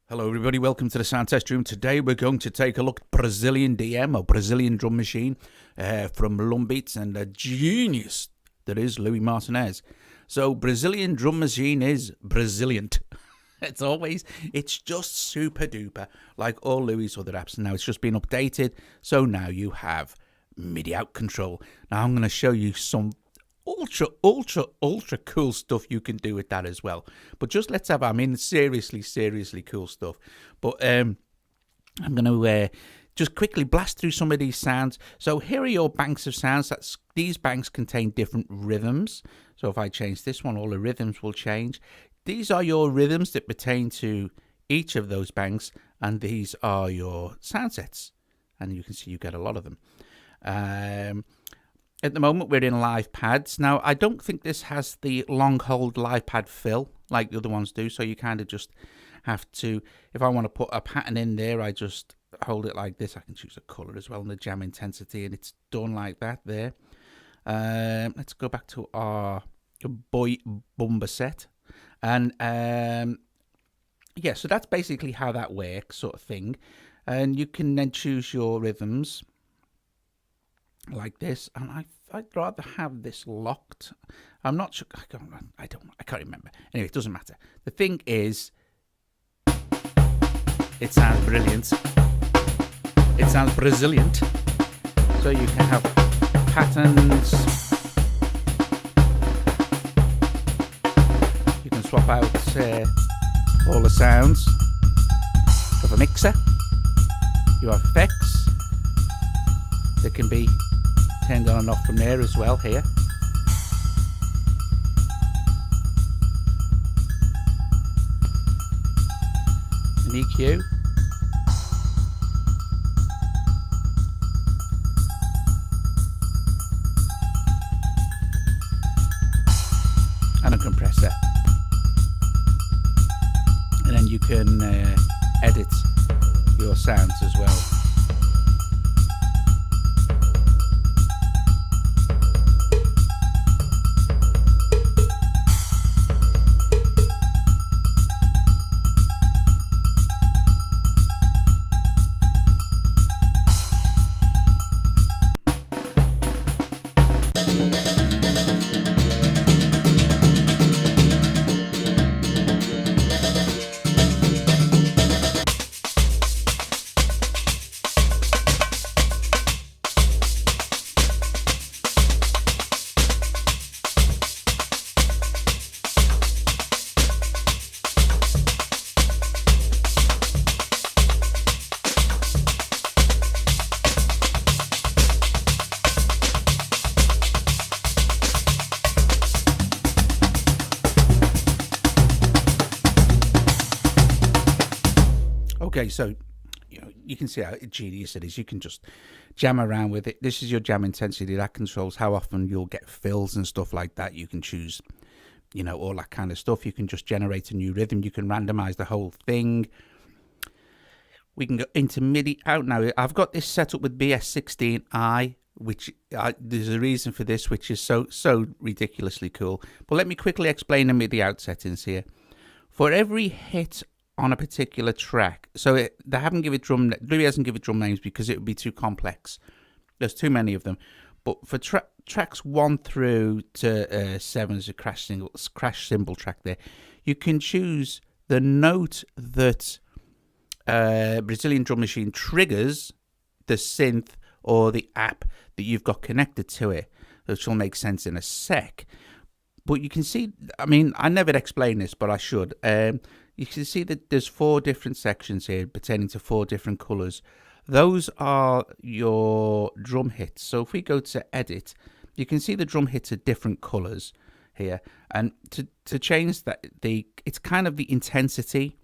Hello everybody, welcome to the Sound Test Room. Today we're going to take a look at Brazilian DM, or Brazilian drum machine, from Lumbeats, and a genius that is Louis Martinez. So Brazilian drum machine is Braziliant. It's just super duper, like all Louis' other apps. Now it's just been updated, so now you have MIDI out control. Now I'm going to show you some ultra cool stuff you can do with that as well. But just let's have, seriously cool stuff. But I'm going to just quickly blast through some of these sounds. So here are your banks of sounds. These banks contain different rhythms. So if I change this one, all the rhythms will change. These are your rhythms that pertain to each of those banks, and these are your sound sets. And you can see you get a lot of them. At the moment, we're in live pads. Now, I don't think this has the long hold live pad fill like the other ones do. So you kind of just have to, if I want to put a pattern in there, I just hold it like this. I can choose a color as well and the jam intensity, and it's done like that there. Let's go back to our boy bumba set. And yeah, so that's basically how that works, sort of thing. And you can then choose your rhythms like this, and I'd rather have this locked. I'm not sure. I can't remember. Anyway, it doesn't matter. The thing is, it sounds brilliant. It sounds Braziliant. So you can have patterns. You can swap out all the sounds of a mixer. You have effects that can be turned on and off from there as well here. An EQ. And a compressor. And then you can edit your sounds as well. Okay, so you can see how genius it is. You can just jam around with it. This is your jam intensity. That controls how often you'll get fills and stuff like that. You can choose, all that kind of stuff. You can just generate a new rhythm. You can randomize the whole thing. We can go into MIDI out now. I've got this set up with bs-16i, which there's a reason for this, which is so ridiculously cool. But let me quickly explain the MIDI out settings here. For every hit on a particular track, so they haven't given Louis hasn't given drum names because it would be too complex. There's too many of them. But for tracks 1 through to 7 is a crash cymbal track there. You can choose the note that Brazilian drum machine triggers the synth or the app that you've got connected to it, which will make sense in a sec. But you can see, I never explained this, but I should. You can see that there's 4 different sections here pertaining to 4 different colors. Those are your drum hits. So if we go to edit, you can see the drum hits are different colors here. And to change that, it's kind of the intensity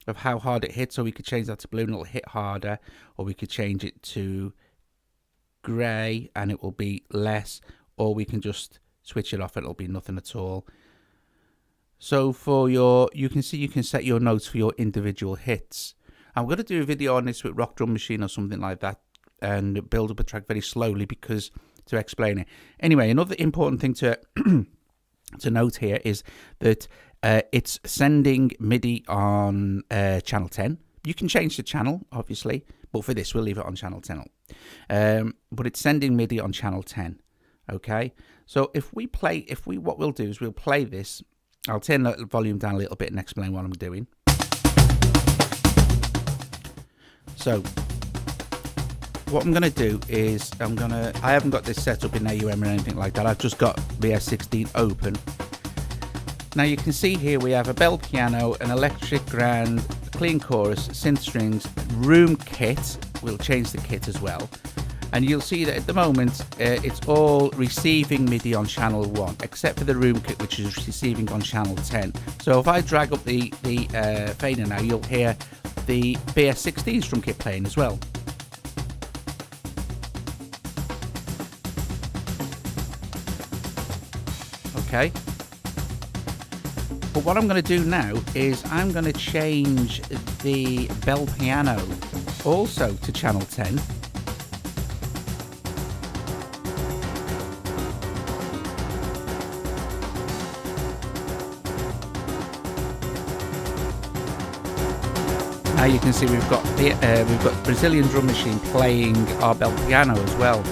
of how hard it hits. So we could change that to blue and it'll hit harder, or we could change it to gray and it will be less, or we can just switch it off and it'll be nothing at all. So for you can set your notes for your individual hits. I'm going to do a video on this with Rock Drum Machine or something like that, and build up a track very slowly to explain it. Anyway, another important thing to note here is that It's sending MIDI on channel 10. You can change the channel, obviously, but for this, we'll leave it on channel 10. But it's sending MIDI on channel 10. Okay, so what we'll do is we'll play this. I'll turn the volume down a little bit and explain what I'm doing. So what I'm going to do is I haven't got this set up in AUM or anything like that. I've just got BS-16 open. Now you can see here we have a bell piano, an electric grand, clean chorus, synth strings, room kit. We'll change the kit as well. And you'll see that at the moment it's all receiving MIDI on channel 1, except for the room kit, which is receiving on channel 10. So if I drag up the fader now, you'll hear the BS-16's drum kit playing as well. Okay. But what I'm going to do now is I'm going to change the bell piano also to channel 10. Now you can see we've got Brazilian drum machine playing our bell piano as well.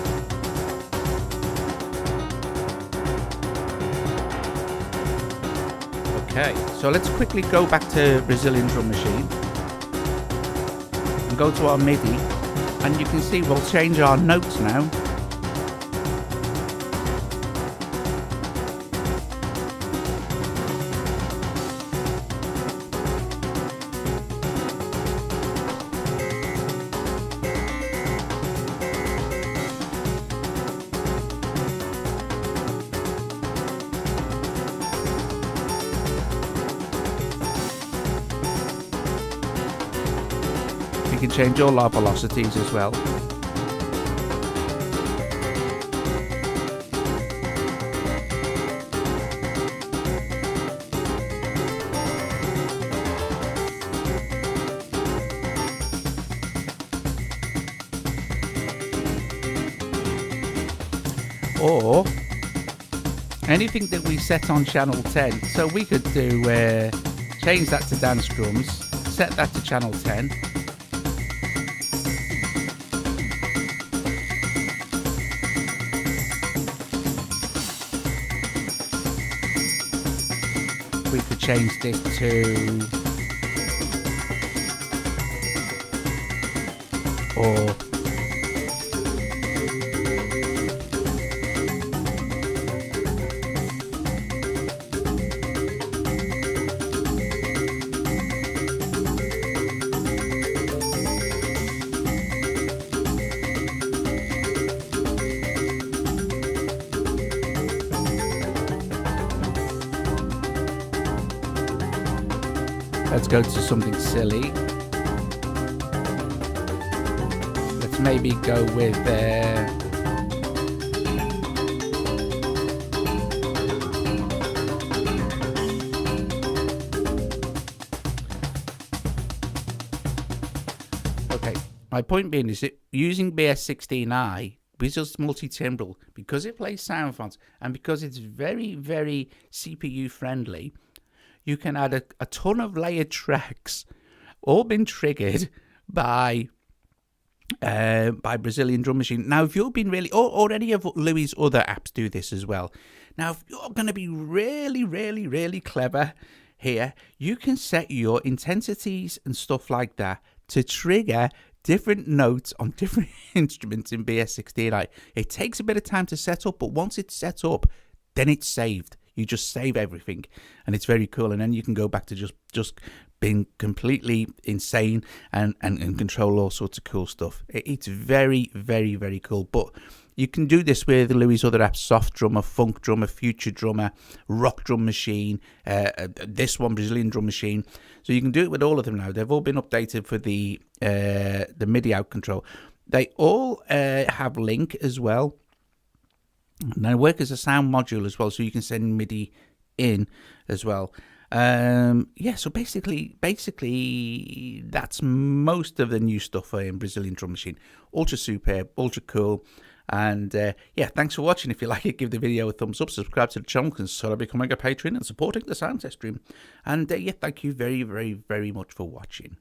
Okay, so let's quickly go back to Brazilian drum machine and go to our MIDI, and you can see we'll change our notes now. We can change all our velocities as well. Or anything that we set on channel 10. So we could do change that to dance drums, set that to channel 10. We could change this to let's go to something silly. Let's maybe go with okay, my point being is that using BS-16i, Visual's multi-timbral, because it plays sound fonts and because it's very, very CPU friendly, you can add a ton of layered tracks, all been triggered by Brazilian drum machine. Now, if you've been really, or any of Louis' other apps do this as well. Now, if you're going to be really, really, really clever here, you can set your intensities and stuff like that to trigger different notes on different instruments in BS-16i. It takes a bit of time to set up, but once it's set up, then it's saved. You just save everything, and it's very cool. And then you can go back to just being completely insane and control all sorts of cool stuff. It's very, very, very cool. But you can do this with Louis' other apps: Soft Drummer, Funk Drummer, Future Drummer, Rock Drum Machine, this one, Brazilian Drum Machine. So you can do it with all of them now. They've all been updated for the MIDI out control. They all have Link as well. And they work as a sound module as well, so you can send MIDI in as well. Yeah, so basically that's most of the new stuff in Brazilian Drum Machine. Ultra superb, ultra cool. And yeah, thanks for watching. If you like it, give the video a thumbs up, subscribe to the channel, consider becoming a patron and supporting the Sound Test Stream. And yeah, thank you very, very, very much for watching.